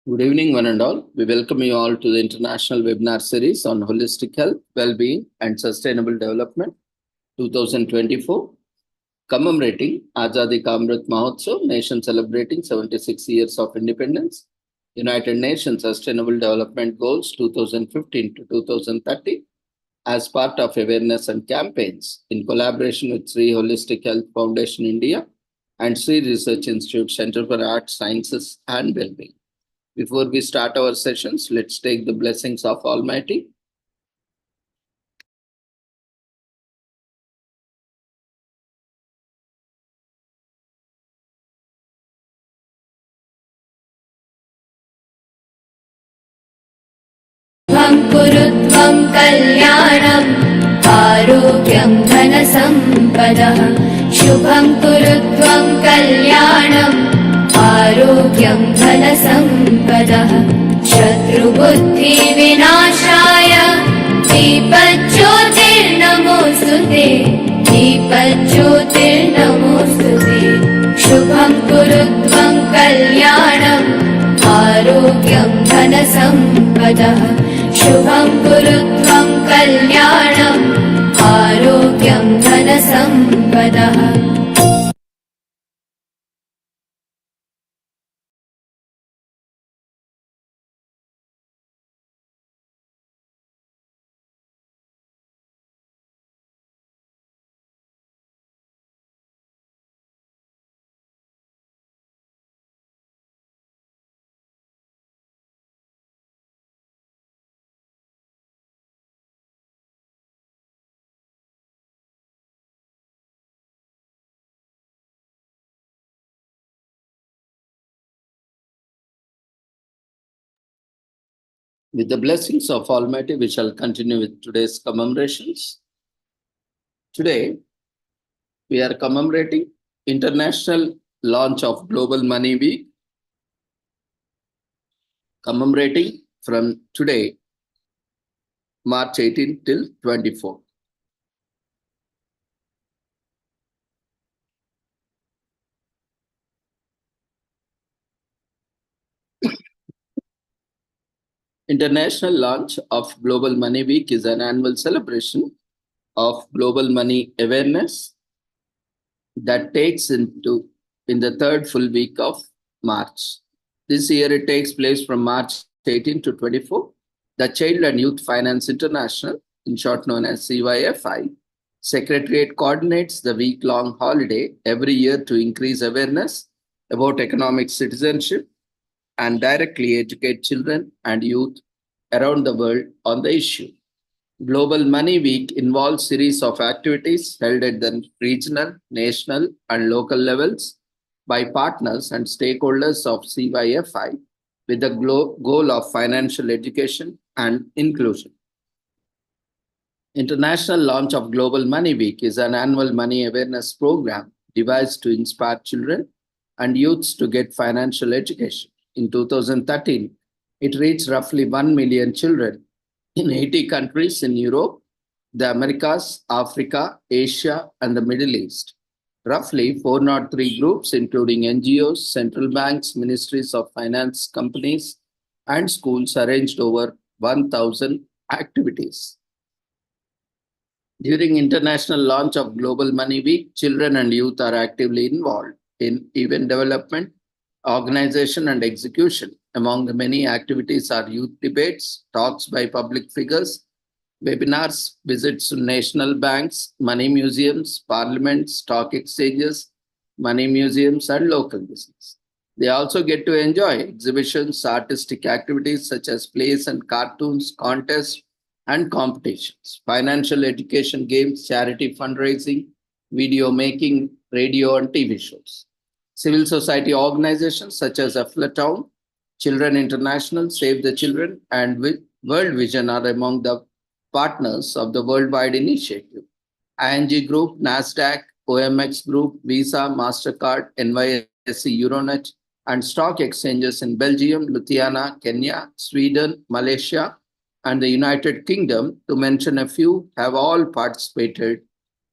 Good evening, one and all. We welcome you all to the international webinar series on holistic health, well-being, and sustainable development 2024, commemorating Azadi Ka Amrit Mahotsav, nation celebrating 76 years of independence, United Nations Sustainable Development Goals 2015 to 2030, as part of awareness and campaigns in collaboration with Sri Holistic Health Foundation India and Sri Research Institute Center for Arts, Sciences, and Wellbeing. Before we start our sessions, let's take the blessings of Almighty. कुरुत्वं कल्याणम् आरोग्यं धनसम्पदः शुभं कुरुत्वं कल्याणम् आरोग्यं धनसम्पदः शत्रुबुद्धिविनाशाय दीपज्योतिर्नमोऽस्तुते दीपज्योतिर्नमोऽस्तुते शुभं कुरुत्वं कल्याणम् आरोग्यं धनसम्पदः शुभं कुरुत्वं कल्याणम् आरोग्यं धनसम्पदः. With the blessings of Almighty, we shall continue with today's commemorations. Today, we are commemorating International Launch of Global Money Week, commemorating from today, March 18 till 24. International launch of Global Money Week is an annual celebration of global money awareness that takes in the third full week of March. This year it takes place from March 18 to 24. The Child and Youth Finance International, in short known as CYFI, Secretariat coordinates the week-long holiday every year to increase awareness about economic citizenship and directly educate children and youth around the world on the issue. Global Money Week involves a series of activities held at the regional, national, and local levels by partners and stakeholders of CYFI with the goal of financial education and inclusion. International launch of Global Money Week is an annual money awareness program devised to inspire children and youths to get financial education. In 2013, it reached roughly 1 million children in 80 countries in Europe, the Americas, Africa, Asia, and the Middle East. Roughly 403 groups, including NGOs, central banks, ministries of finance, companies, and schools, arranged over 1,000 activities. During international launch of Global Money Week, children and youth are actively involved in event development, organization, and execution. Among the many activities are youth debates, talks by public figures, webinars, visits to national banks, money museums, parliaments, stock exchanges, money museums, and local business. They also get to enjoy exhibitions, artistic activities such as plays and cartoons, contests, and competitions, financial education games, charity fundraising, video making, radio and TV shows. Civil society organizations such as Aflatown, Children International, Save the Children, and World Vision are among the partners of the worldwide initiative. ING Group, NASDAQ, OMX Group, Visa, MasterCard, NYSE Euronet, and stock exchanges in Belgium, Lithuania, Kenya, Sweden, Malaysia, and the United Kingdom, to mention a few, have all participated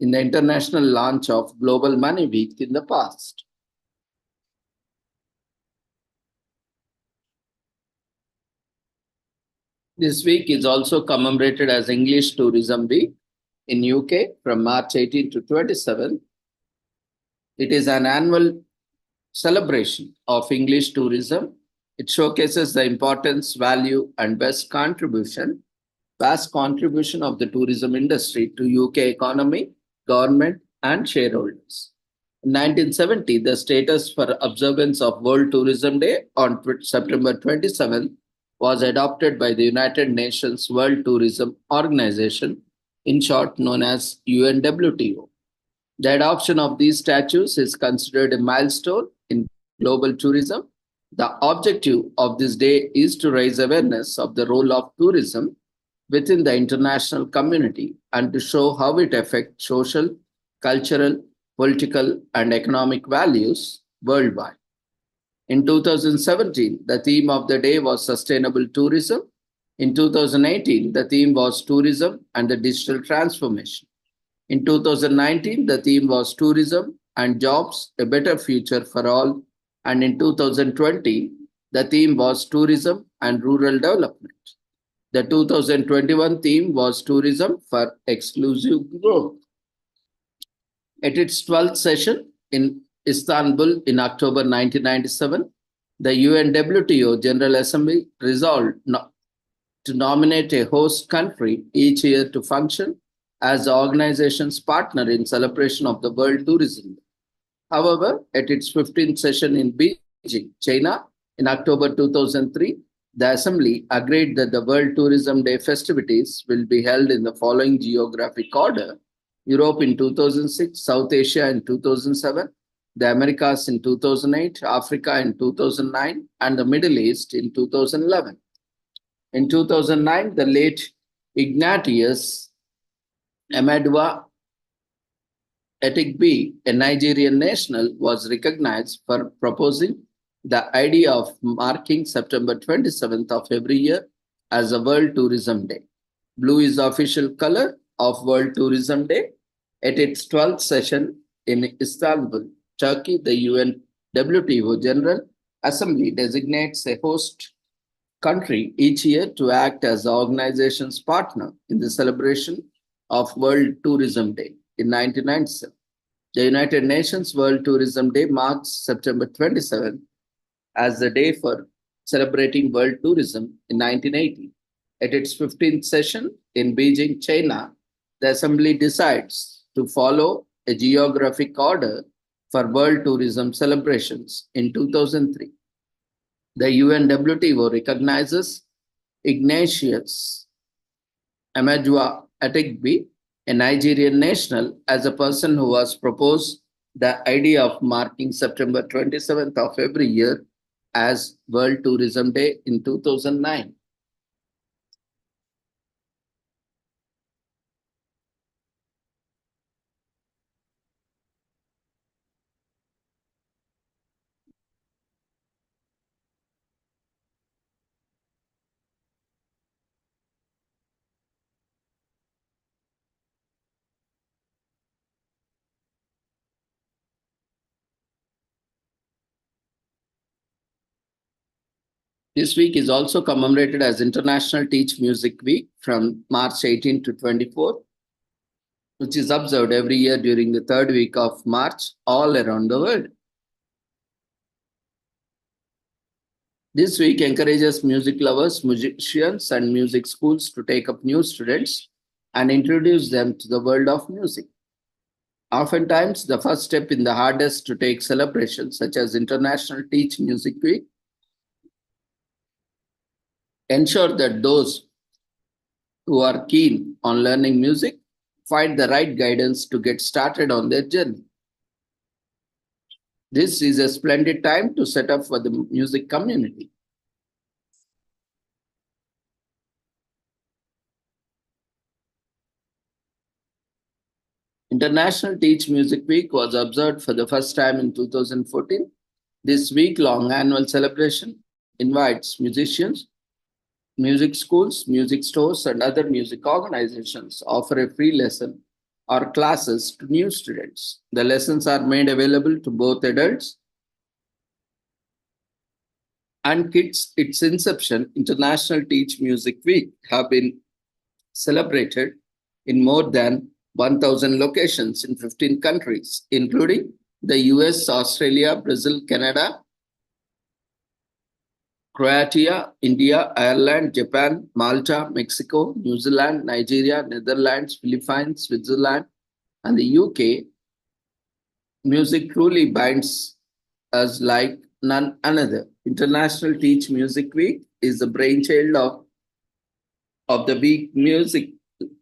in the international launch of Global Money Week in the past. This week is also commemorated as English Tourism Week in UK from March 18 to 27. It is an annual celebration of English tourism. It showcases the importance, value, and vast contribution of the tourism industry to UK economy, government, and shareholders. In 1970, the status for observance of World Tourism Day on September 27th was adopted by the United Nations World Tourism Organization, in short known as UNWTO. The adoption of these statutes is considered a milestone in global tourism. The objective of this day is to raise awareness of the role of tourism within the international community and to show how it affects social, cultural, political, and economic values worldwide. In 2017, the theme of the day was sustainable tourism. In 2018, the theme was tourism and the digital transformation. In 2019, the theme was tourism and jobs, a better future for all. And in 2020, the theme was tourism and rural development. The 2021 theme was tourism for exclusive growth. At its 12th session in Istanbul in October 1997, the UNWTO General Assembly resolved to nominate a host country each year to function as the organization's partner in celebration of the World Tourism Day. However, at its 15th session in Beijing, China, in October 2003, the Assembly agreed that the World Tourism Day festivities will be held in the following geographic order: Europe in 2006, South Asia in 2007, the Americas in 2008, Africa in 2009, and the Middle East in 2011. In 2009, the late Ignatius Amadua Etikbi, a Nigerian national, was recognized for proposing the idea of marking September 27th of every year as a World Tourism Day. Blue is the official color of World Tourism Day. At its 12th session in Istanbul, Turkey, the UNWTO General Assembly designates a host country each year to act as the organization's partner in the celebration of World Tourism Day in 1997. The United Nations World Tourism Day marks September 27 as the day for celebrating world tourism in 1980. At its 15th session in Beijing, China, the Assembly decides to follow a geographic order for world tourism celebrations in 2003. The UNWTO recognizes Ignatius Amadua Atikbi, a Nigerian national, as a person who has proposed the idea of marking September 27th of every year as World Tourism Day in 2009. This week is also commemorated as International Teach Music Week from March 18 to 24, which is observed every year during the third week of March all around the world. This week encourages music lovers, musicians, and music schools to take up new students and introduce them to the world of music. Oftentimes, the first step in the hardest to take celebrations, such as International Teach Music Week, ensure that those who are keen on learning music find the right guidance to get started on their journey. This is a splendid time to set up for the music community. International Teach Music Week was observed for the first time in 2014. This week-long annual celebration invites musicians, music schools, music stores, and other music organizations offer a free lesson or classes to new students. The lessons are made available to both adults and kids, its inception, International Teach Music Week, have been celebrated in more than 1,000 locations in 15 countries, including the US, Australia, Brazil, Canada, Croatia, India, Ireland, Japan, Malta, Mexico, New Zealand, Nigeria, Netherlands, Philippines, Switzerland, and the UK. Music truly binds us like none another. International Teach Music Week is the brainchild of the Week Music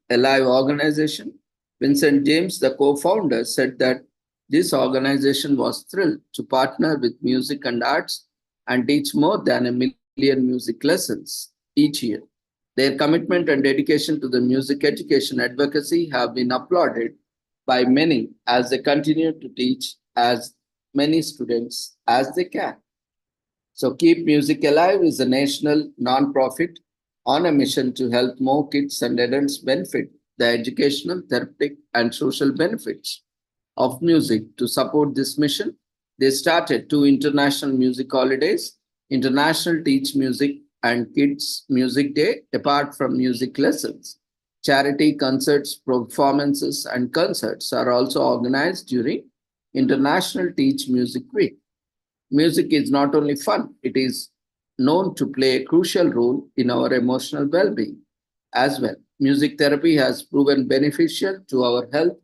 Alive organization. Vincent James, the co founder, said that this organization was thrilled to partner with music and arts and teach more than 1 million music lessons each year. Their commitment and dedication to the music education advocacy have been applauded by many as they continue to teach as many students as they can. So, Keep Music Alive is a national nonprofit on a mission to help more kids and adults benefit the educational, therapeutic, and social benefits of music. To support this mission, they started two international music holidays: International Teach Music and Kids Music Day, apart from music lessons. Charity concerts, performances, and concerts are also organized during International Teach Music Week. Music is not only fun, it is known to play a crucial role in our emotional well being as well. Music therapy has proven beneficial to our health,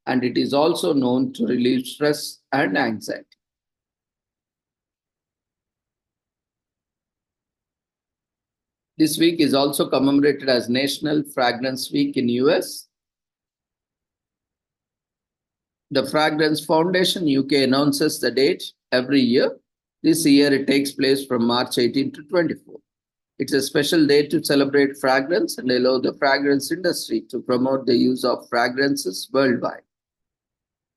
and it is also known to relieve stress and anxiety. This week is also commemorated as National Fragrance Week in US. The Fragrance Foundation UK announces the date every year. This year it takes place from March 18 to 24. It's a special day to celebrate fragrance and allow the fragrance industry to promote the use of fragrances worldwide.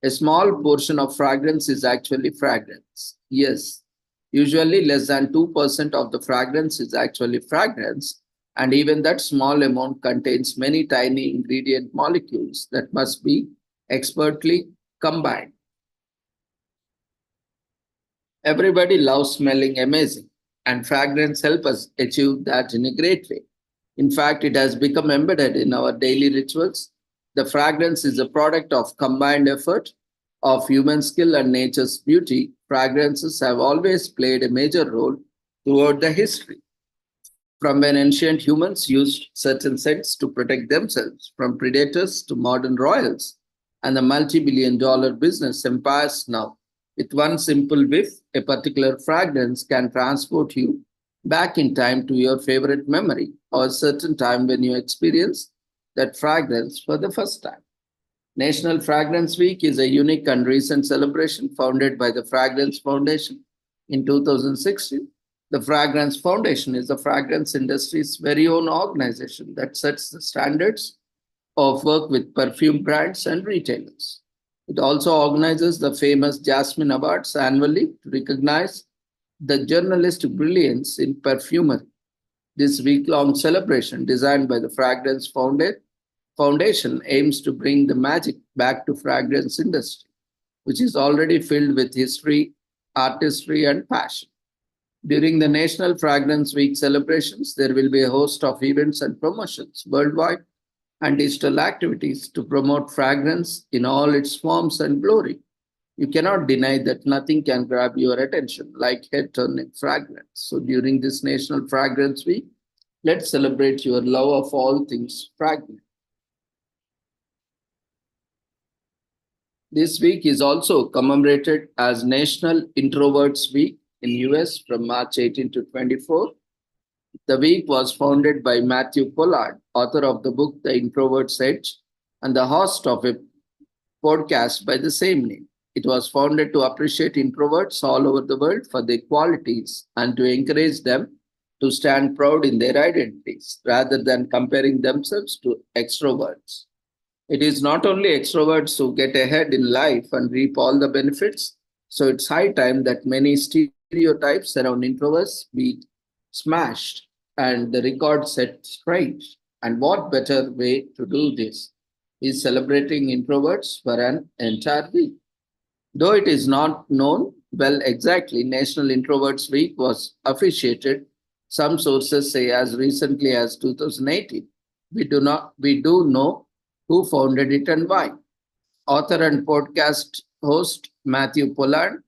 A small portion of fragrance is actually fragrance. Yes, usually less than 2% of the fragrance is actually fragrance, and even that small amount contains many tiny ingredient molecules that must be expertly combined. Everybody loves smelling amazing, and fragrance helps us achieve that in a great way. In fact, it has become embedded in our daily rituals. The fragrance is a product of combined effort of human skill and nature's beauty. Fragrances have always played a major role throughout the history. From when ancient humans used certain scents to protect themselves from predators to modern royals and the multi-billion-dollar business empires now. With one simple whiff, a particular fragrance can transport you back in time to your favorite memory or a certain time when you experience that fragrance for the first time. National Fragrance Week is a unique and recent celebration founded by the Fragrance Foundation in 2016. The Fragrance Foundation is the fragrance industry's very own organization that sets the standards of work with perfume brands and retailers. It also organizes the famous Jasmine Awards annually to recognize the journalistic brilliance in perfumery. This week-long celebration, designed by the Foundation, aims to bring the magic back to fragrance industry, which is already filled with history, artistry, and passion. During the National Fragrance Week celebrations, there will be a host of events and promotions worldwide and digital activities to promote fragrance in all its forms and glory. You cannot deny that nothing can grab your attention like head-turning fragrance. So during this National Fragrance Week, let's celebrate your love of all things fragrant. This week is also commemorated as National Introverts Week in US from March 18 to 24. The week was founded by Matthew Pollard, author of the book The Introvert's Edge and the host of a podcast by the same name. It was founded to appreciate introverts all over the world for their qualities and to encourage them to stand proud in their identities rather than comparing themselves to extroverts. It is not only extroverts who get ahead in life and reap all the benefits, so it's high time that many stereotypes around introverts be smashed and the record set straight. And what better way to do this is celebrating introverts for an entire week. Though it is not known Well, exactly. National Introverts Week was officiated, some sources say as recently as 2018. We do know who founded it and why. Author and podcast host Matthew Pollard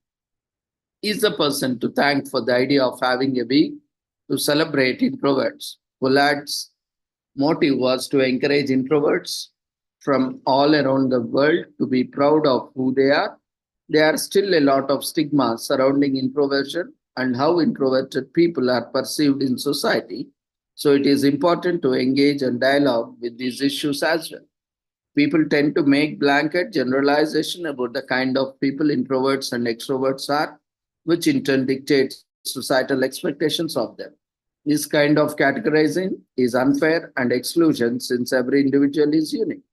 is the person to thank for the idea of having a week to celebrate introverts. Pollard's motive was to encourage introverts from all around the world to be proud of who they are. There are still a lot of stigma surrounding introversion and how introverted people are perceived in society. So it is important to engage and dialogue with these issues as well. People tend to make blanket generalization about the kind of people introverts and extroverts are, which in turn dictates societal expectations of them. This kind of categorizing is unfair and exclusion since every individual is unique.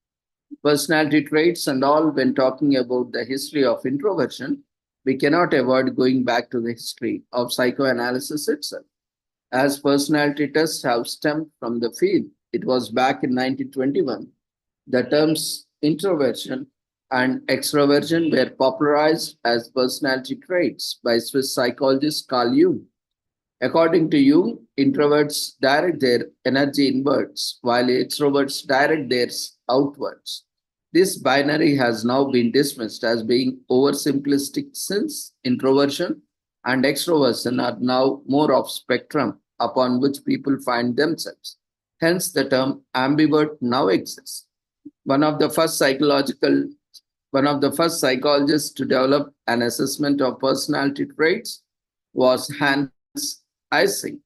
Personality traits and all, when talking about the history of introversion, we cannot avoid going back to the history of psychoanalysis itself. As personality tests have stemmed from the field, it was back in 1921 the terms introversion and extroversion were popularized as personality traits by Swiss psychologist Carl Jung. According to Jung, introverts direct their energy inwards while extroverts direct theirs outwards. This binary has now been dismissed as being oversimplistic since introversion and extroversion are now more of spectrum upon which people find themselves. Hence, the term ambivert now exists. One of the first psychological One of the first psychologists to develop an assessment of personality traits was Hans Ising,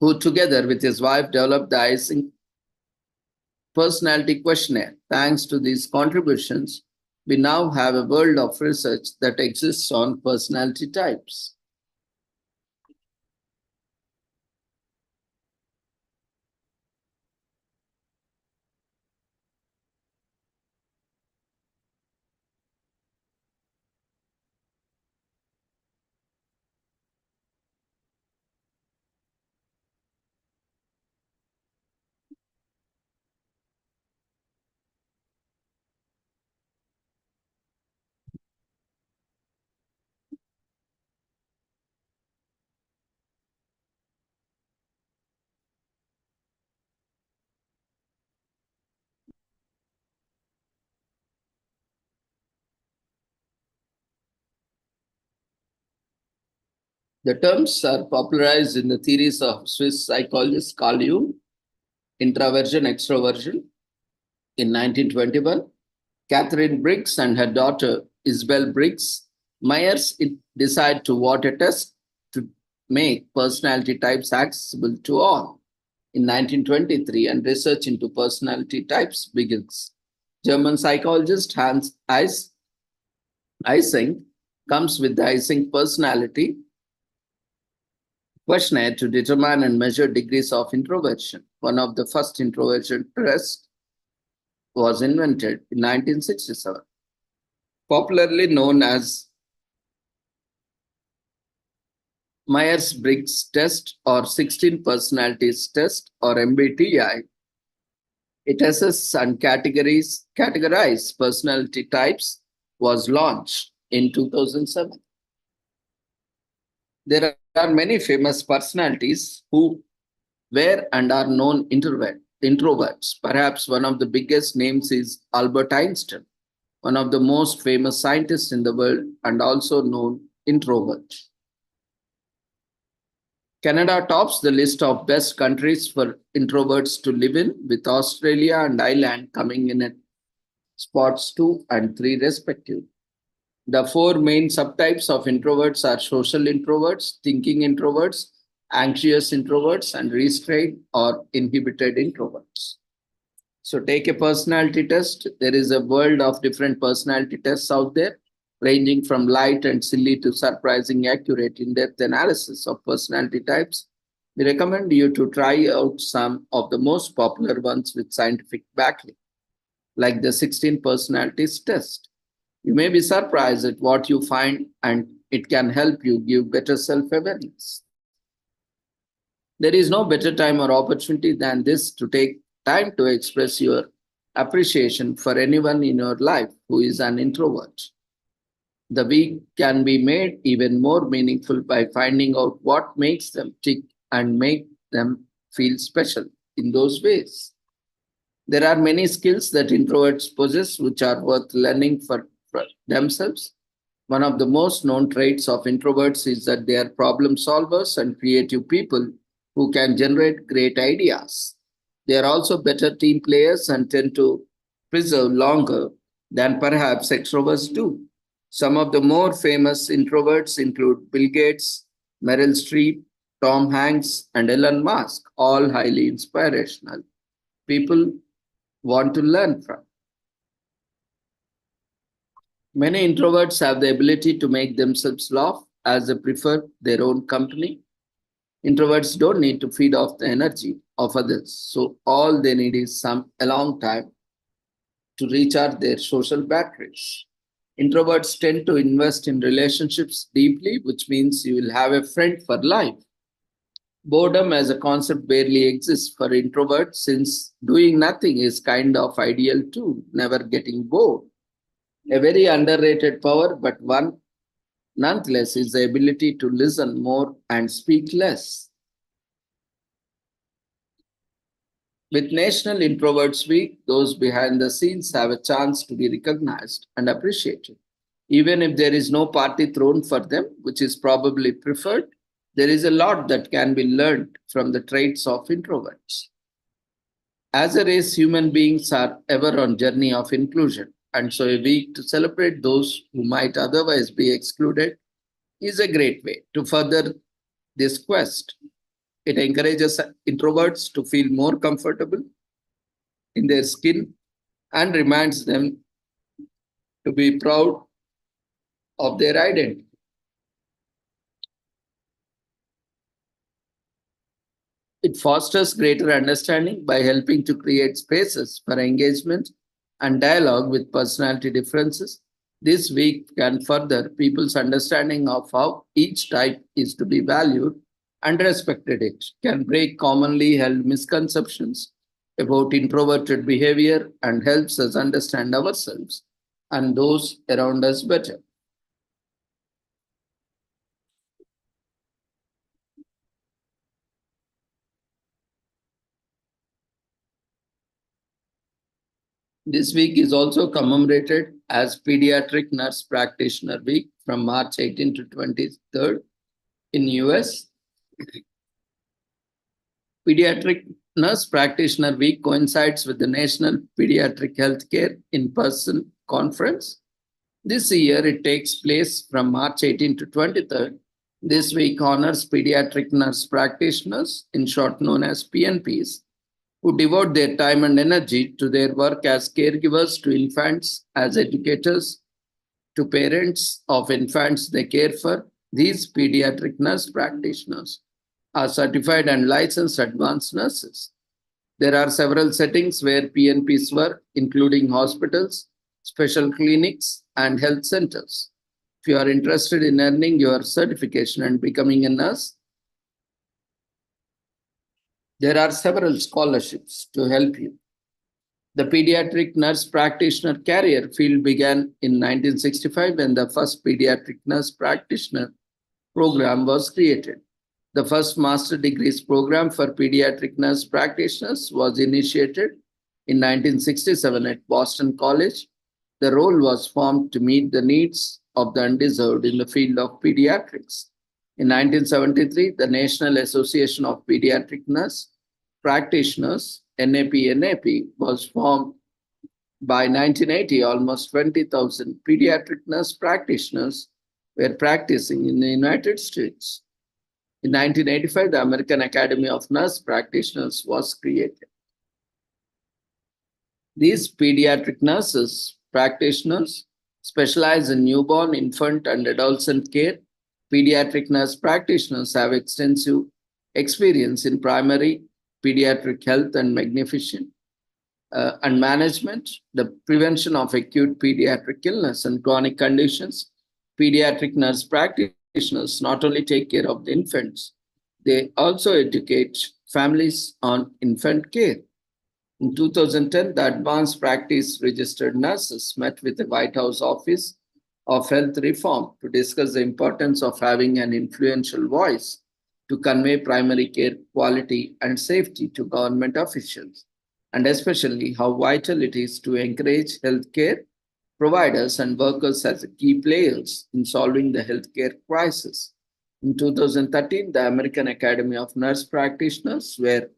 who together with his wife developed the Ising personality questionnaire. Thanks to these contributions, we now have a world of research that exists on personality types. The terms are popularized in the theories of Swiss psychologist Carl Jung, introversion, extroversion. In 1921, Catherine Briggs and her daughter Isabel Briggs Myers decided to award a test to make personality types accessible to all. In 1923, and research into personality types begins. German psychologist Hans Ising comes with the Ising personality questionnaire to determine and measure degrees of introversion. One of the first introversion tests was invented in 1967, popularly known as Myers-Briggs test or 16 personalities test or MBTI. It assesses and categorizes personality types, was launched in 2007. There are many famous personalities who were and are known introverts. Perhaps one of the biggest names is Albert Einstein, one of the most famous scientists in the world and also known introvert. Canada tops the list of best countries for introverts to live in, with Australia and Ireland coming in at spots 2 and 3 respectively. The four main subtypes of introverts are social introverts, thinking introverts, anxious introverts, and restrained or inhibited introverts. So take a personality test. There is a world of different personality tests out there, ranging from light and silly to surprising accurate in-depth analysis of personality types. We recommend you to try out some of the most popular ones with scientific backing, like the 16 personalities test. You may be surprised at what you find, and it can help you give better self-awareness. There is no better time or opportunity than this to take time to express your appreciation for anyone in your life who is an introvert. The week can be made even more meaningful by finding out what makes them tick and make them feel special in those ways. There are many skills that introverts possess which are worth learning for themselves. One of the most known traits of introverts is that they are problem solvers and creative people who can generate great ideas. They are also better team players and tend to preserve longer than perhaps extroverts do. Some of the more famous introverts include Bill Gates, Meryl Streep, Tom Hanks, and Elon Musk, all highly inspirational people want to learn from. Many introverts have the ability to make themselves laugh as they prefer their own company. Introverts don't need to feed off the energy of others, so all they need is some alone time to recharge their social batteries. Introverts tend to invest in relationships deeply, which means you will have a friend for life. Boredom as a concept barely exists for introverts since doing nothing is kind of ideal too, never getting bored. A very underrated power, but one nonetheless, is the ability to listen more and speak less. With National Introverts Week, those behind the scenes have a chance to be recognized and appreciated. Even if there is no party thrown for them, which is probably preferred, there is a lot that can be learned from the traits of introverts. As a race, human beings are ever on journey of inclusion, and so a week to celebrate those who might otherwise be excluded is a great way to further this quest. It encourages introverts to feel more comfortable in their skin and reminds them to be proud of their identity. It fosters greater understanding by helping to create spaces for engagement and dialogue with personality differences. This week can further people's understanding of how each type is to be valued and respected. It can break commonly held misconceptions about introverted behavior and helps us understand ourselves and those around us better. This week is also commemorated as Pediatric Nurse Practitioner Week from March 18 to 23rd in US. Pediatric Nurse Practitioner Week coincides with the National Pediatric Healthcare in-person conference. This year it takes place from March 18 to 23rd. This week honors pediatric nurse practitioners, in short known as PNPs, who devote their time and energy to their work as caregivers to infants, as educators, to parents of infants they care for. These pediatric nurse practitioners are certified and licensed advanced nurses. There are several settings where PNPs work, including hospitals, special clinics, and health centers. If you are interested in earning your certification and becoming a nurse, there are several scholarships to help you. The pediatric nurse practitioner career field began in 1965 when the first pediatric nurse practitioner program was created. The first master degrees program for pediatric nurse practitioners was initiated in 1967 at Boston College. The role was formed to meet the needs of the undeserved in the field of pediatrics. In 1973, the National Association of Pediatric Nurse Practitioners, NAP, was formed. By 1980, almost 20,000 pediatric nurse practitioners were practicing in the United States. In 1985, the American Academy of Nurse Practitioners was created. These pediatric nurses practitioners specialize in newborn, infant, and adolescent care. Pediatric nurse practitioners have extensive experience in primary pediatric health and and management, the prevention of acute pediatric illness and chronic conditions. Pediatric nurse practitioners not only take care of the infants, they also educate families on infant care. In 2010, the advanced practice registered nurses met with the White House office of health reform to discuss the importance of having an influential voice to convey primary care quality and safety to government officials, and especially how vital it is to encourage healthcare providers and workers as key players in solving the healthcare crisis. In 2013, the American Academy of Nurse Practitioners were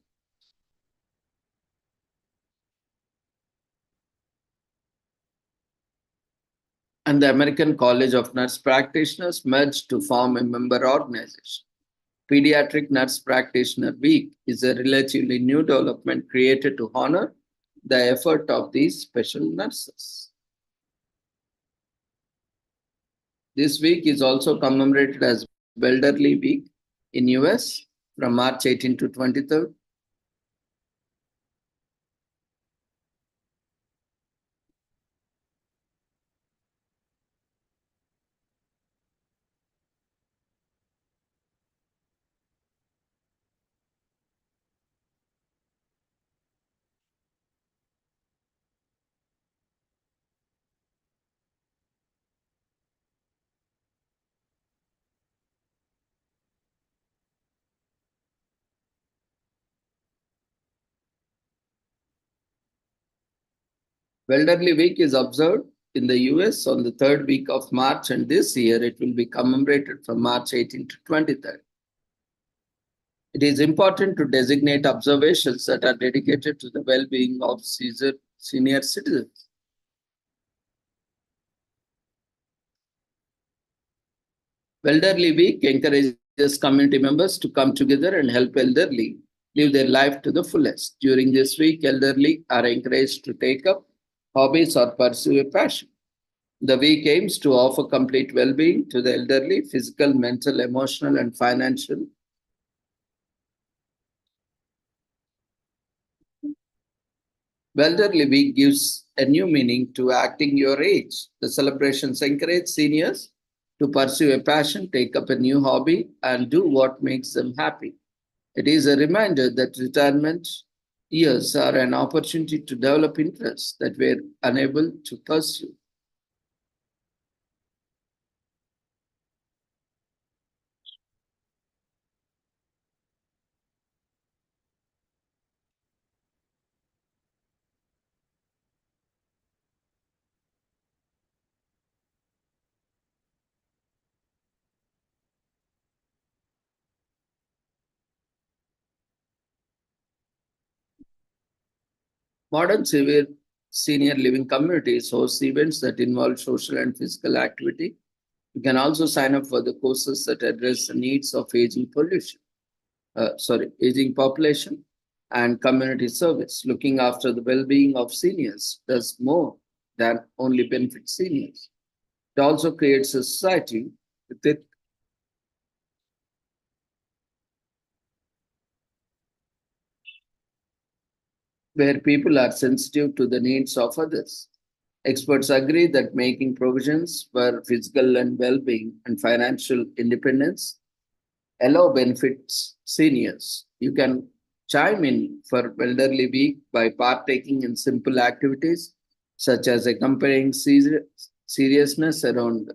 and the American College of Nurse Practitioners merged to form a member organization. Pediatric Nurse Practitioner Week is a relatively new development created to honor the effort of these special nurses. This week is also commemorated as Elderly Week in US from March 18 to 23rd. Elderly Week is observed in the US on the third week of March, and this year it will be commemorated from March 18 to 23rd. It is important to designate observations that are dedicated to the well being of senior citizens. Elderly Week encourages community members to come together and help elderly live their life to the fullest. During this week, elderly are encouraged to take up hobbies or pursue a passion. The week aims to offer complete well being to the elderly, physical, mental, emotional, and financial. Elderly Week gives a new meaning to acting your age. The celebrations encourage seniors to pursue a passion, take up a new hobby, and do what makes them happy. It is a reminder that retirement years are an opportunity to develop interests that were unable to pursue. Modern senior living communities host events that involve social and physical activity. You can also sign up for the courses that address the needs of aging population and community service. Looking after the well-being of seniors does more than only benefit seniors. It also creates a society with it where people are sensitive to the needs of others. Experts agree that making provisions for physical and well-being and financial independence allow benefits seniors. You can chime in for Elderly Week by partaking in simple activities such as accompanying seriousness around.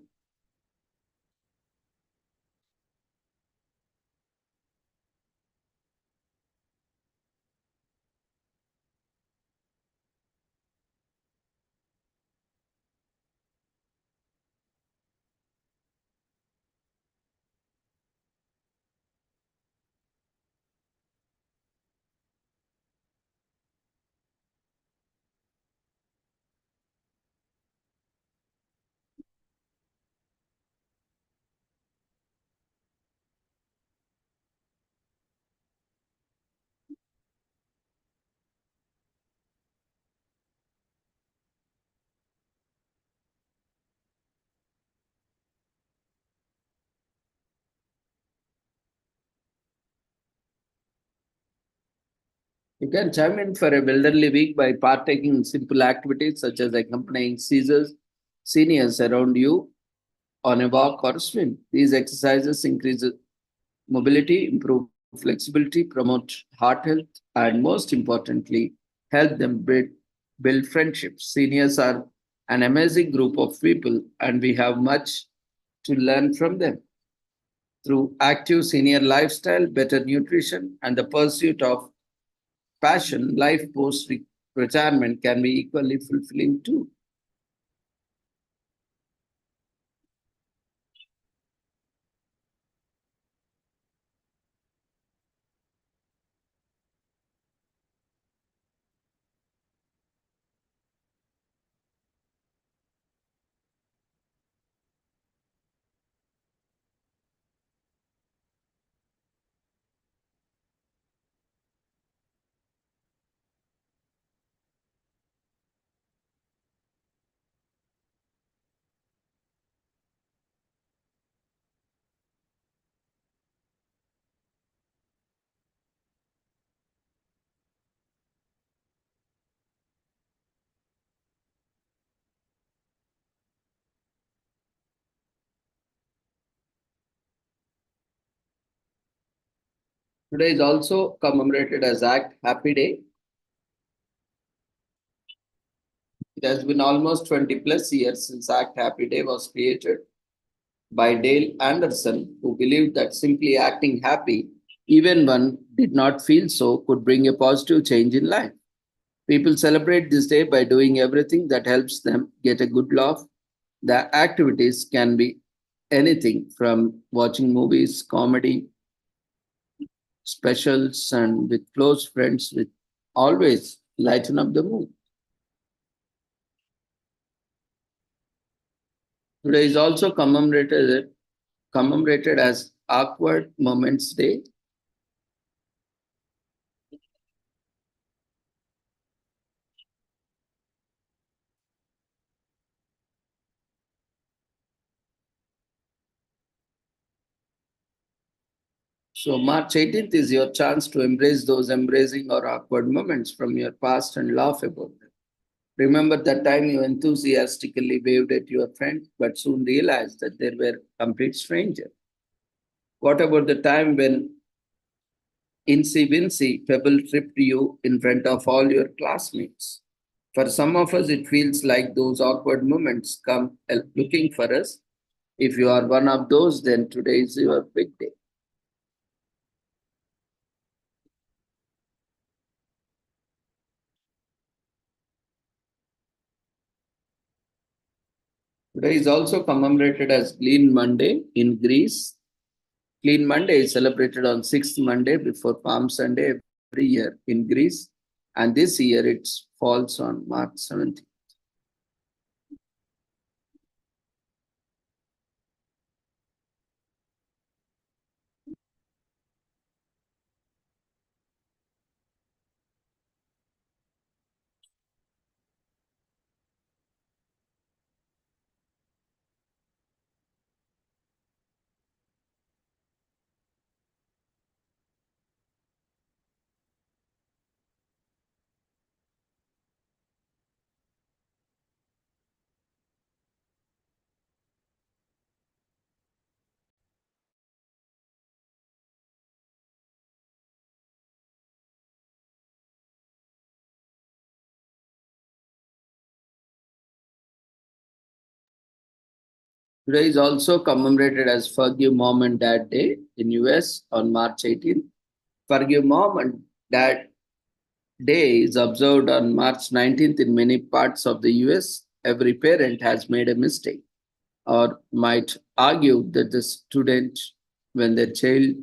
You can chime in for a Elderly Week by partaking in simple activities such as accompanying seniors around you on a walk or swim. These exercises increase mobility, improve flexibility, promote heart health, and most importantly, help them build friendships. Seniors are an amazing group of people, and we have much to learn from them. Through active senior lifestyle, better nutrition, and the pursuit of passion, life post retirement can be equally fulfilling too. Today is also commemorated as Act Happy Day. It has been almost 20 plus years since Act Happy Day was created by Dale Anderson, who believed that simply acting happy, even one did not feel so, could bring a positive change in life. People celebrate this day by doing everything that helps them get a good laugh. The activities can be anything from watching movies, comedy, specials, and with close friends, with always lighten up the mood. Today is also commemorated as Awkward Moments Day. So March 18th is your chance to embrace those embracing or awkward moments from your past and laugh about them. Remember that time you enthusiastically waved at your friend but soon realized that they were complete stranger. What about the time when Incy Wincy Pebble tripped you in front of all your classmates? For some of us, it feels like those awkward moments come looking for us. If you are one of those, then today is your big day. Today is also commemorated as Clean Monday in Greece. Clean Monday is celebrated on 6th Monday before Palm Sunday every year in Greece, and this year it falls on March 17th. Today is also commemorated as Forgive Mom and Dad Day in US on March 18th. Forgive Mom and Dad Day is observed on March 19th in many parts of the US. Every parent has made a mistake or might argue that the student, when their child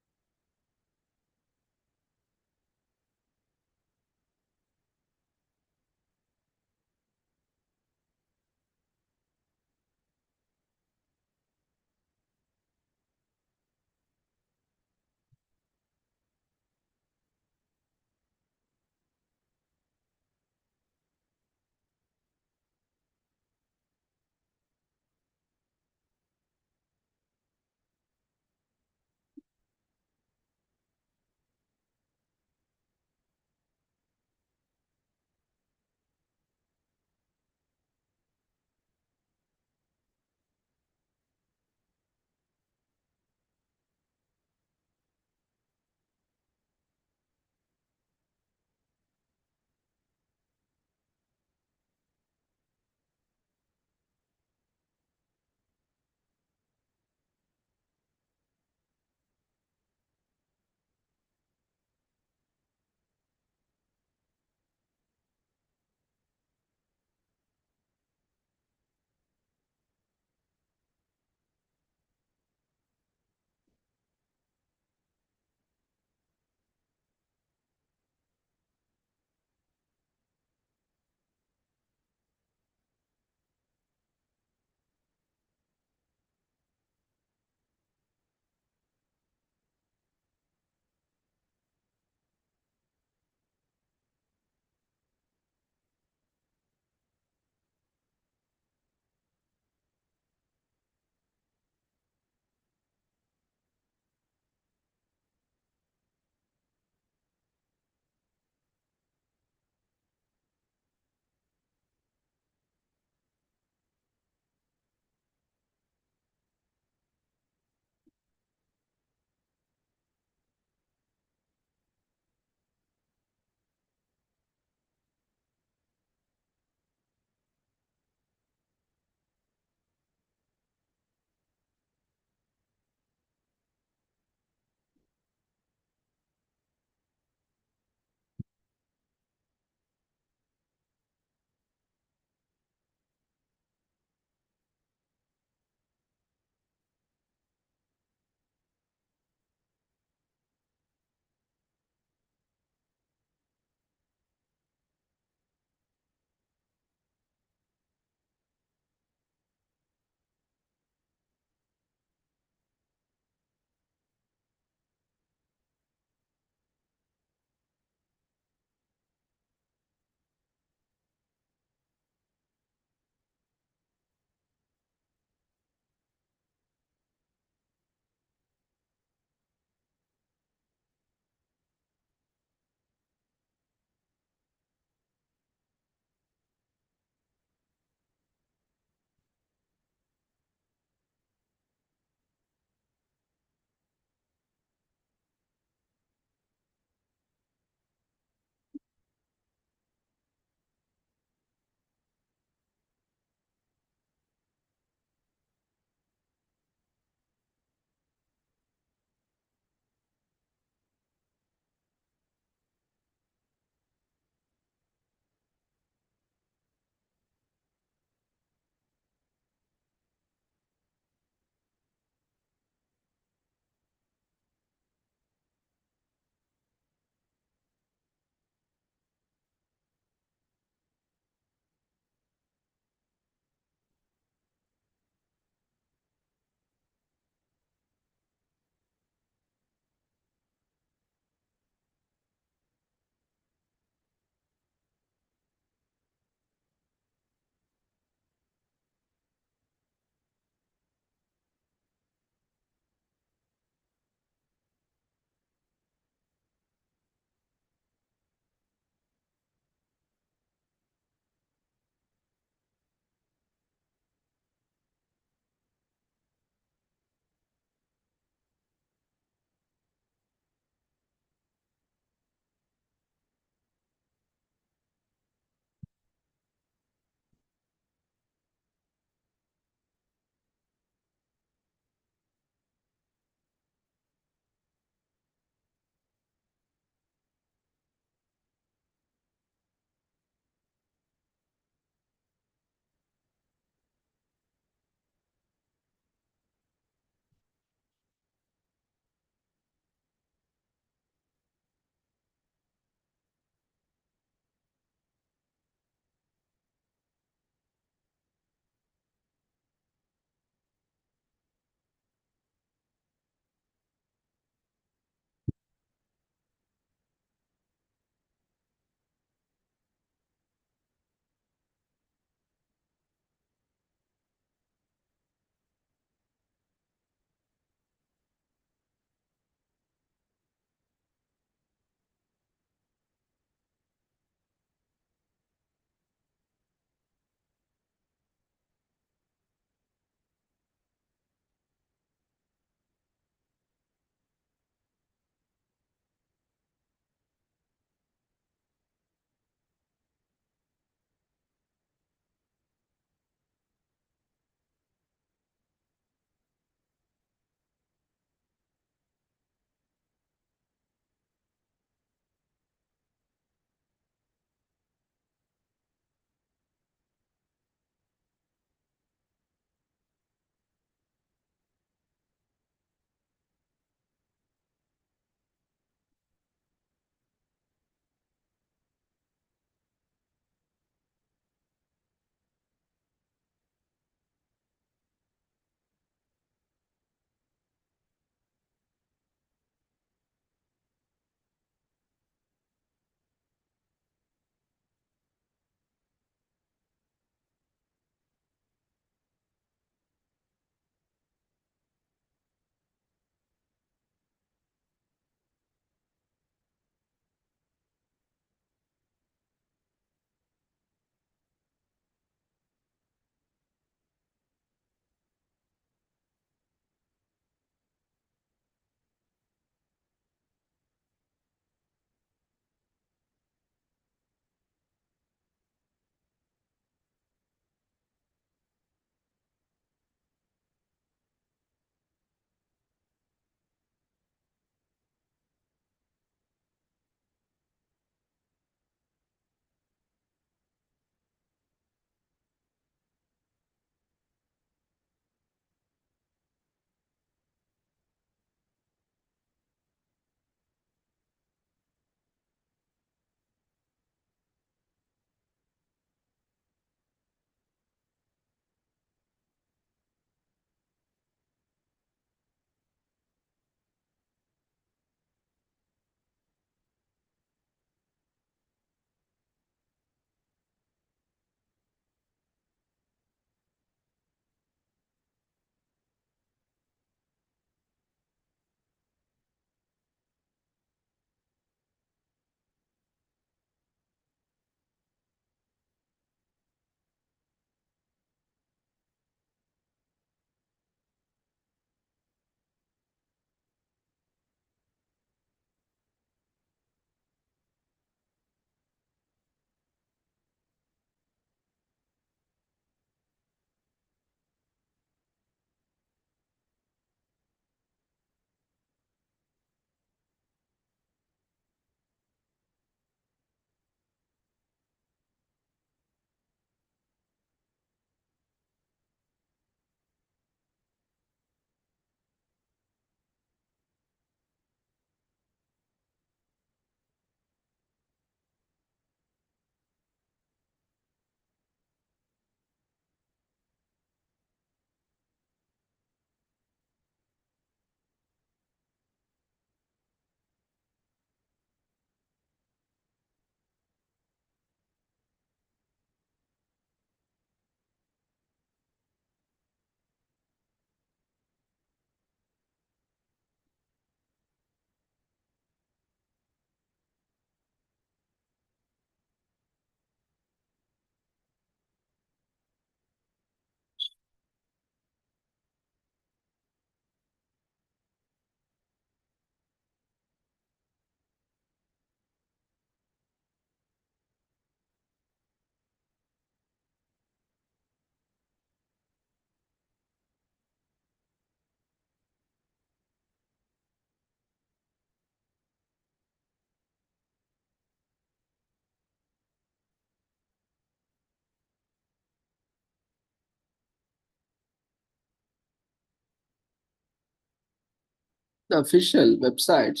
The official website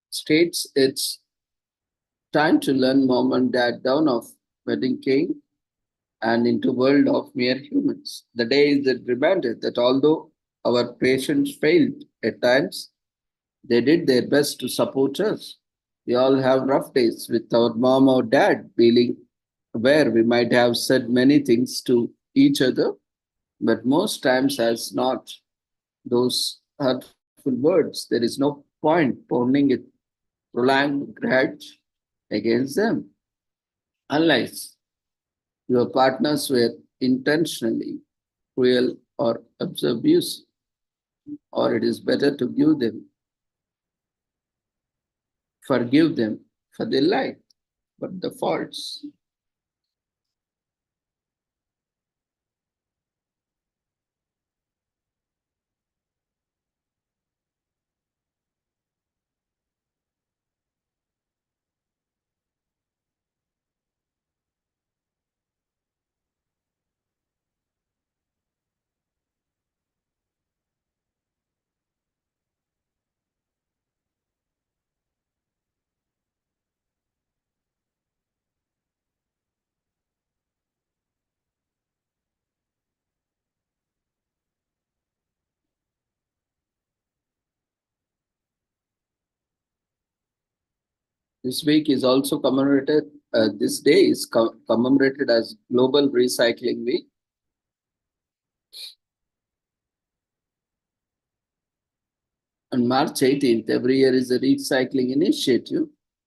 states it's time to learn mom and dad down of wedding cake and into world of mere humans. The day is that reminded that although our patients failed at times, they did their best to support us. We all have rough days with our mom or dad feeling where we might have said many things to each other, but most times has not those hurtful words. There is no point pounding it prolonged grudge against them. Unless your partners were intentionally cruel or abusive, or it is better to forgive them for their life, but the faults. This week is also commemorated. This day is commemorated as Global Recycling Week. On March 18th, every year is a recycling initiative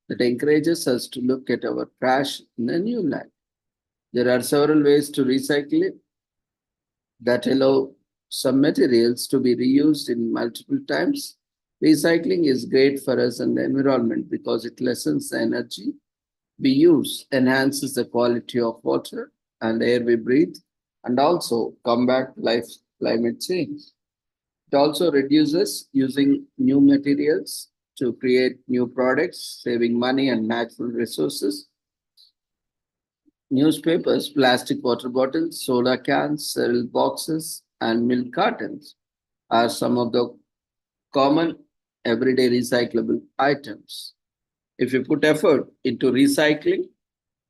that encourages us to look at our trash in a new light. There are several ways to recycle it that allow some materials to be reused in multiple times. Recycling is great for us and the environment because it lessens the energy we use, enhances the quality of water and air we breathe, and also combat climate change. It also reduces using new materials to create new products, saving money and natural resources. Newspapers, plastic water bottles, soda cans, cereal boxes, and milk cartons are some of the common everyday recyclable items. If we put effort into recycling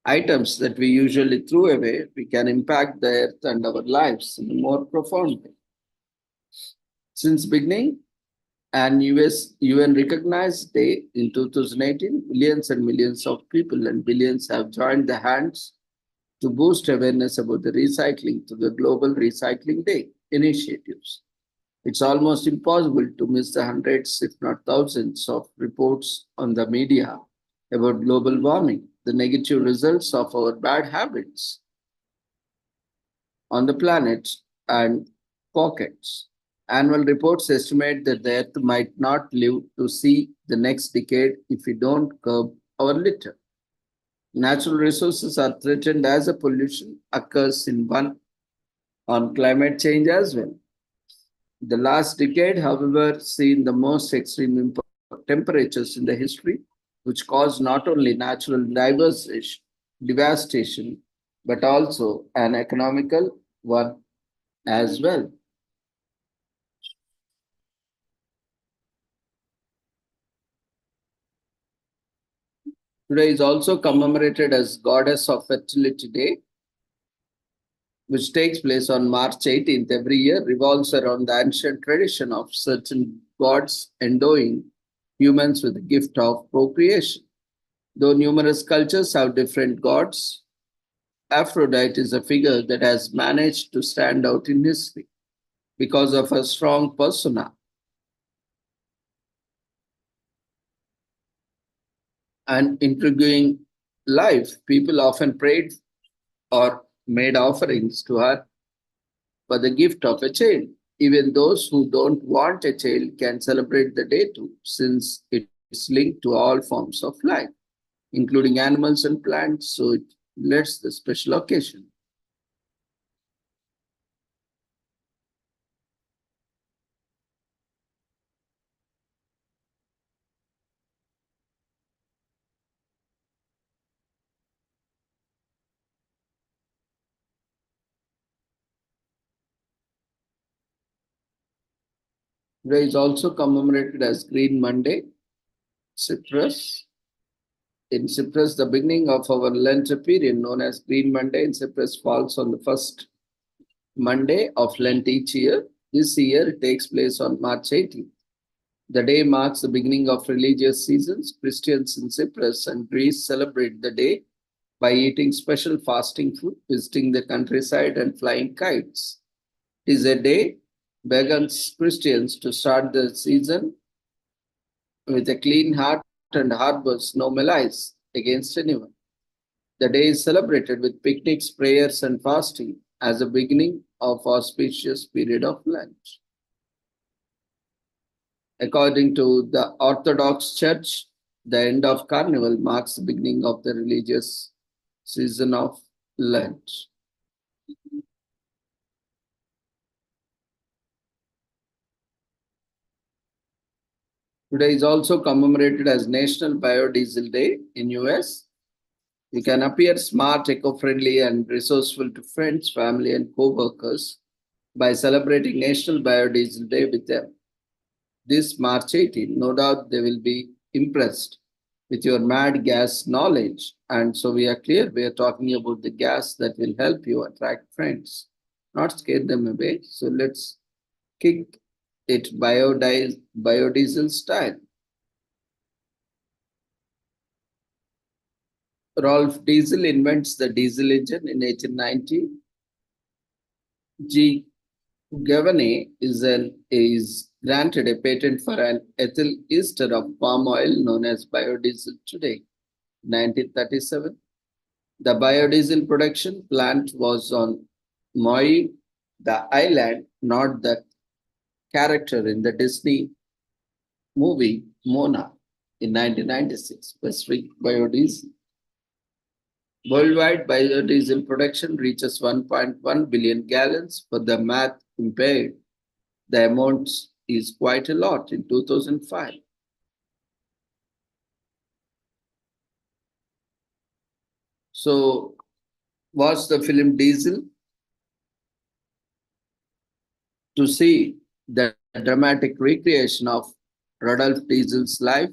items that we usually throw away, we can impact the earth and our lives in a more profound way. Since beginning, and UN recognized day in 2018, millions and millions of people and billions have joined the hands to boost awareness about the recycling to the Global Recycling Day initiatives. It's almost impossible to miss the hundreds, if not thousands, of reports on the media about global warming, the negative results of our bad habits on the planet, and pockets. Annual reports estimate that the Earth might not live to see the next decade if we don't curb our litter. Natural resources are threatened as a pollution occurs in one on climate change as well. The last decade, however, seen the most extreme temperatures in the history, which caused not only natural devastation, but also an economical one as well. Today is also commemorated as Goddess of Fertility Day, which takes place on March 18th every year, revolves around the ancient tradition of certain gods endowing humans with the gift of procreation. Though numerous cultures have different gods, Aphrodite is a figure that has managed to stand out in history because of her strong persona and intriguing life. People often prayed or made offerings to her for the gift of a child. Even those who don't want a child can celebrate the day too, since it's linked to all forms of life, including animals and plants, so it lets the special occasion. Today is also commemorated as Green Monday. Cyprus. In Cyprus, the beginning of our Lent period, known as Green Monday in Cyprus, falls on the first Monday of Lent each year. This year, it takes place on March 18th. The day marks the beginning of religious seasons. Christians in Cyprus and Greece celebrate the day by eating special fasting food, visiting the countryside, and flying kites. It is a day beckons Christians to start the season with a clean heart and harbors no malice against anyone. The day is celebrated with picnics, prayers, and fasting as a beginning of auspicious period of Lent. According to the Orthodox Church, the end of Carnival marks the beginning of the religious season of Lent. Today is also commemorated as National Biodiesel Day in US. You can appear smart, eco-friendly, and resourceful to friends, family, and co-workers by celebrating National Biodiesel Day with them. This March 18, no doubt they will be impressed with your mad gas knowledge. And so we are clear, we are talking about the gas that will help you attract friends, not scare them away. So let's kick it biodiesel style. Rolf Diesel invents the diesel engine in 1890. G. Gavaney is granted a patent for an ethyl ester of palm oil known as biodiesel today. 1937. The biodiesel production plant was on Maui, the island, not the character in the Disney movie Mona in 1996. Pacific biodiesel. Worldwide biodiesel production reaches 1.1 billion gallons. For the math impaired, the amount is quite a lot in 2005. So, watch the film Diesel to see the dramatic recreation of Rudolf Diesel's life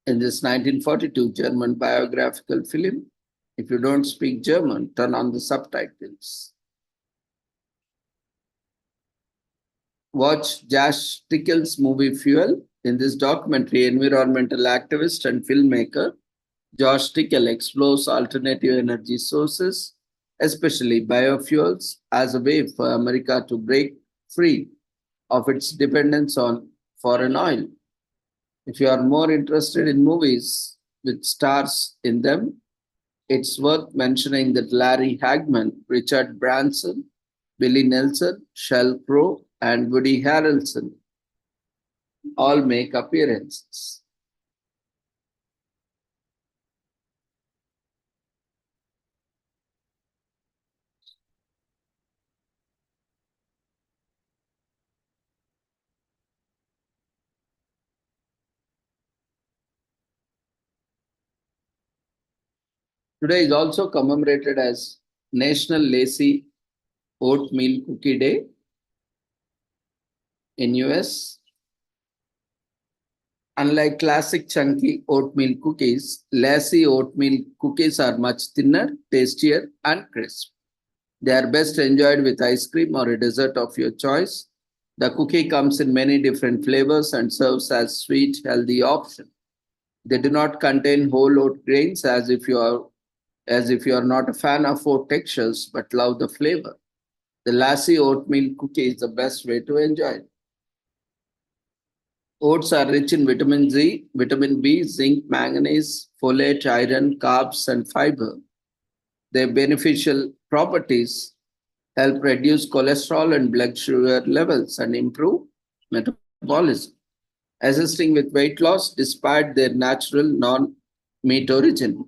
in this 1942 German biographical film. If you don't speak German, turn on the subtitles. Watch Josh Stickel's movie Fuel. In this documentary, environmental activist and filmmaker Josh Stickel explores alternative energy sources, especially biofuels, as a way for America to break free of its dependence on foreign oil. If you are more interested in movies with stars in them, it's worth mentioning that Larry Hagman, Richard Branson, Billy Nelson, Sheryl Crow, and Woody Harrelson all make appearances. Today is also commemorated as National Lazy Oatmeal Cookie Day in US. Unlike classic chunky oatmeal cookies, lacy oatmeal cookies are much thinner, tastier, and crisp. They are best enjoyed with ice cream or a dessert of your choice. The cookie comes in many different flavors and serves as sweet, healthy option. They do not contain whole oat grains as if you are not a fan of oat textures but love the flavor. The lassi oatmeal cookie is the best way to enjoy it. Oats are rich in vitamin Z, vitamin B, zinc, manganese, folate, iron, carbs, and fiber. Their beneficial properties help reduce cholesterol and blood sugar levels and improve metabolism, assisting with weight loss despite their natural non-meat origin.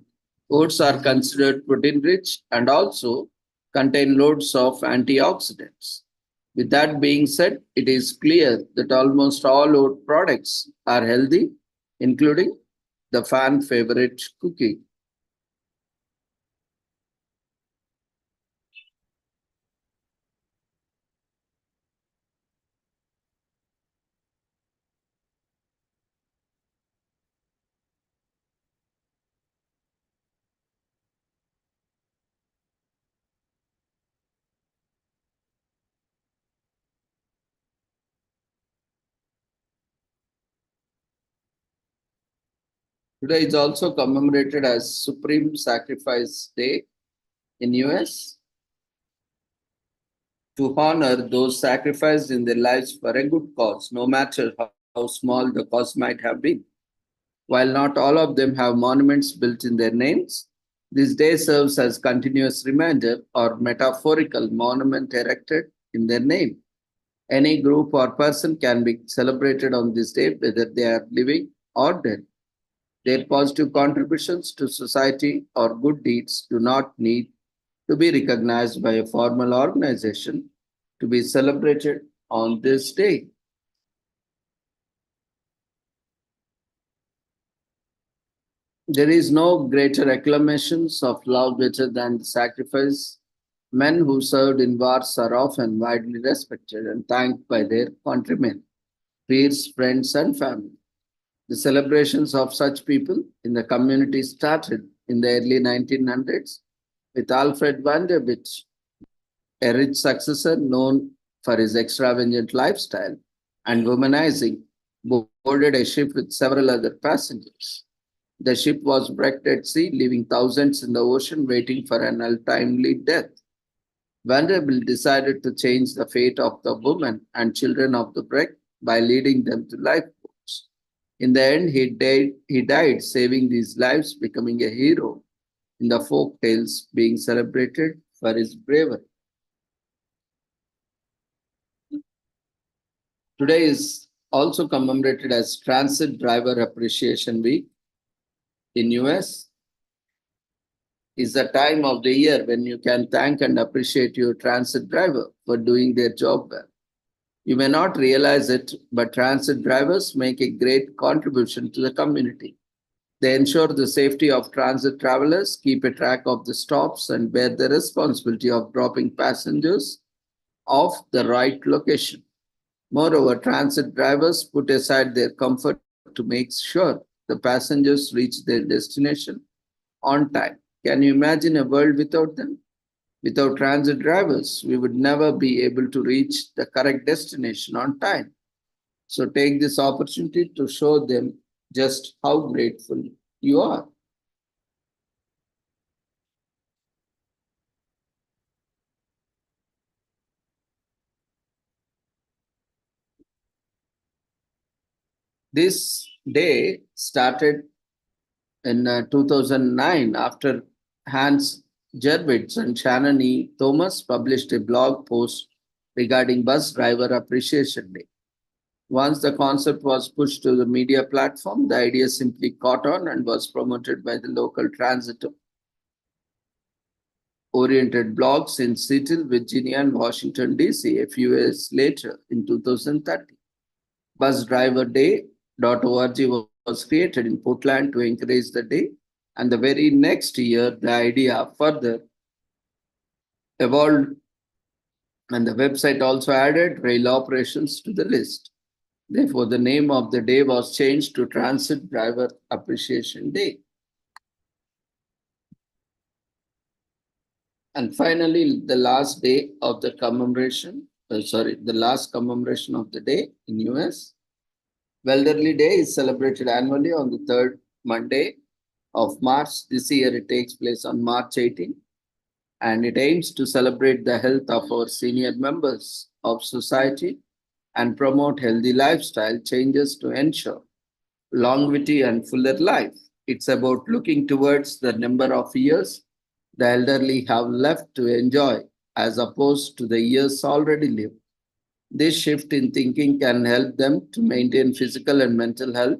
Oats are considered protein rich and also contain loads of antioxidants. With that being said, it is clear that almost all oat products are healthy, including the fan favorite cookie. Today is also commemorated as Supreme Sacrifice Day in US to honor those sacrificed in their lives for a good cause, no matter how small the cause might have been. While not all of them have monuments built in their names, this day serves as continuous reminder or metaphorical monument erected in their name. Any group or person can be celebrated on this day, whether they are living or dead. Their positive contributions to society or good deeds do not need to be recognized by a formal organization to be celebrated on this day. There is no greater acclamations of love better than the sacrifice. Men who served in wars are often widely respected and thanked by their countrymen, peers, friends, and family. The celebrations of such people in the community started in the early 1900s with Alfred Vanderbilt, a rich successor known for his extravagant lifestyle and womanizing, boarded a ship with several other passengers. The ship was wrecked at sea, leaving thousands in the ocean waiting for an untimely death. Vanderbilt decided to change the fate of the women and children of the wreck by leading them to lifeboats. In the end, he died saving these lives, becoming a hero in the folk tales, being celebrated for his bravery. Today is also commemorated as Transit Driver Appreciation Week in US. Is the time of the year when you can thank and appreciate your transit driver for doing their job well. You may not realize it, but transit drivers make a great contribution to the community. They ensure the safety of transit travelers, keep a track of the stops, and bear the responsibility of dropping passengers off the right location. Moreover, transit drivers put aside their comfort to make sure the passengers reach their destination on time. Can you imagine a world without them? Without transit drivers, we would never be able to reach the correct destination on time. So take this opportunity to show them just how grateful you are. This day started in 2009 after Hans Jervitz and Shannon E. Thomas published a blog post regarding Bus Driver Appreciation Day. Once the concept was pushed to the media platform, the idea simply caught on and was promoted by the local transit oriented blogs in Seattle, Virginia, and Washington, D.C. a few years later in 2030. Busdriverday.org was created in Portland to encourage the day, and the very next year, the idea further evolved, and the website also added rail operations to the list. Therefore, the name of the day was changed to Transit Driver Appreciation Day. And finally, the last commemoration of the day in US. Welderly Day is celebrated annually on the third Monday of March. This year it takes place on March 18, and it aims to celebrate the health of our senior members of society and promote healthy lifestyle changes to ensure longevity and fuller life. It's about looking towards the number of years the elderly have left to enjoy as opposed to the years already lived. This shift in thinking can help them to maintain physical and mental health,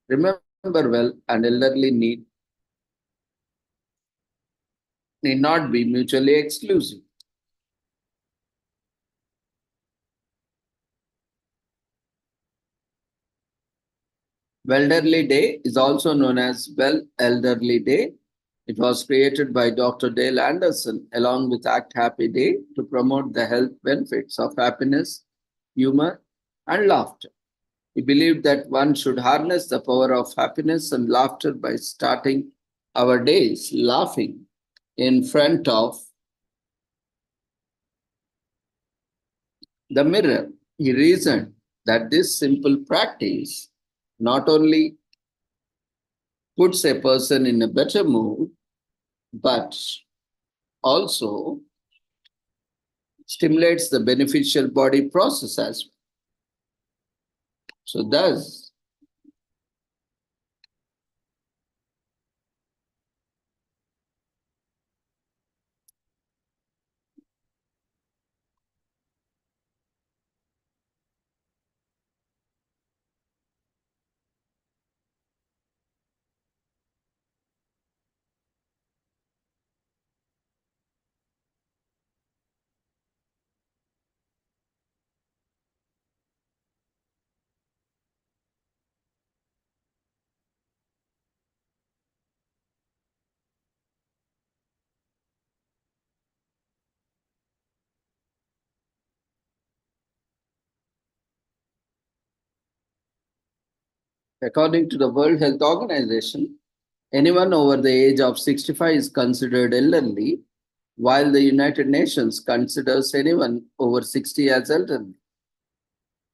remember well, and elderly need not be mutually exclusive. Welderly Day is also known as Well Elderly Day. It was created by Dr. Dale Anderson along with Act Happy Day to promote the health benefits of happiness, humor, and laughter. He believed that one should harness the power of happiness and laughter by starting our days laughing in front of the mirror. He reasoned that this simple practice not only puts a person in a better mood, but also stimulates the beneficial body process as well. So thus, according to the World Health Organization, anyone over the age of 65 is considered elderly, while the United Nations considers anyone over 60 as elderly.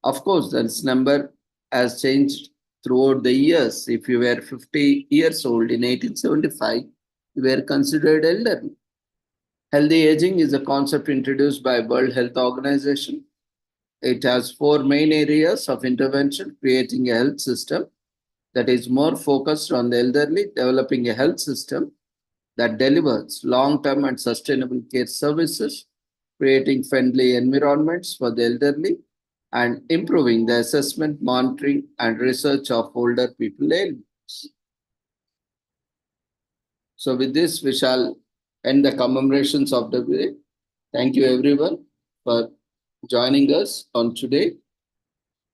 Of course, this number has changed throughout the years. If you were 50 years old in 1875, you were considered elderly. Healthy aging is a concept introduced by World Health Organization. It has four main areas of intervention: creating a health system that is more focused on the elderly, developing a health system that delivers long-term and sustainable care services, creating friendly environments for the elderly, and improving the assessment, monitoring, and research of older people ailments. So with this, we shall end the commemorations of the day. Thank you everyone for joining us on today.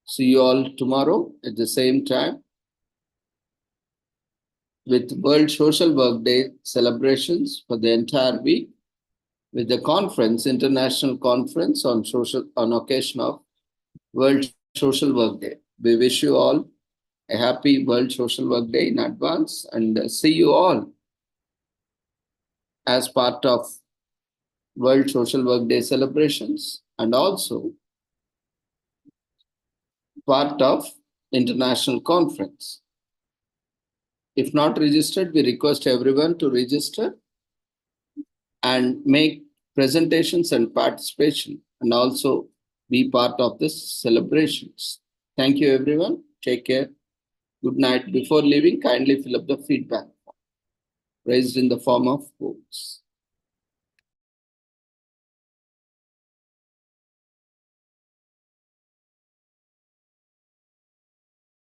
See you all tomorrow at the same time with World Social Work Day celebrations for the entire week, with the conference, international conference on occasion of World Social Work Day. We wish you all a happy World Social Work Day in advance, and see you all as part of World Social Work Day celebrations and also part of international conference. If not registered, we request everyone to register and make presentations and participation and also be part of this celebrations. Thank you everyone. Take care. Good night. Before leaving, kindly fill up the feedback raised in the form of votes.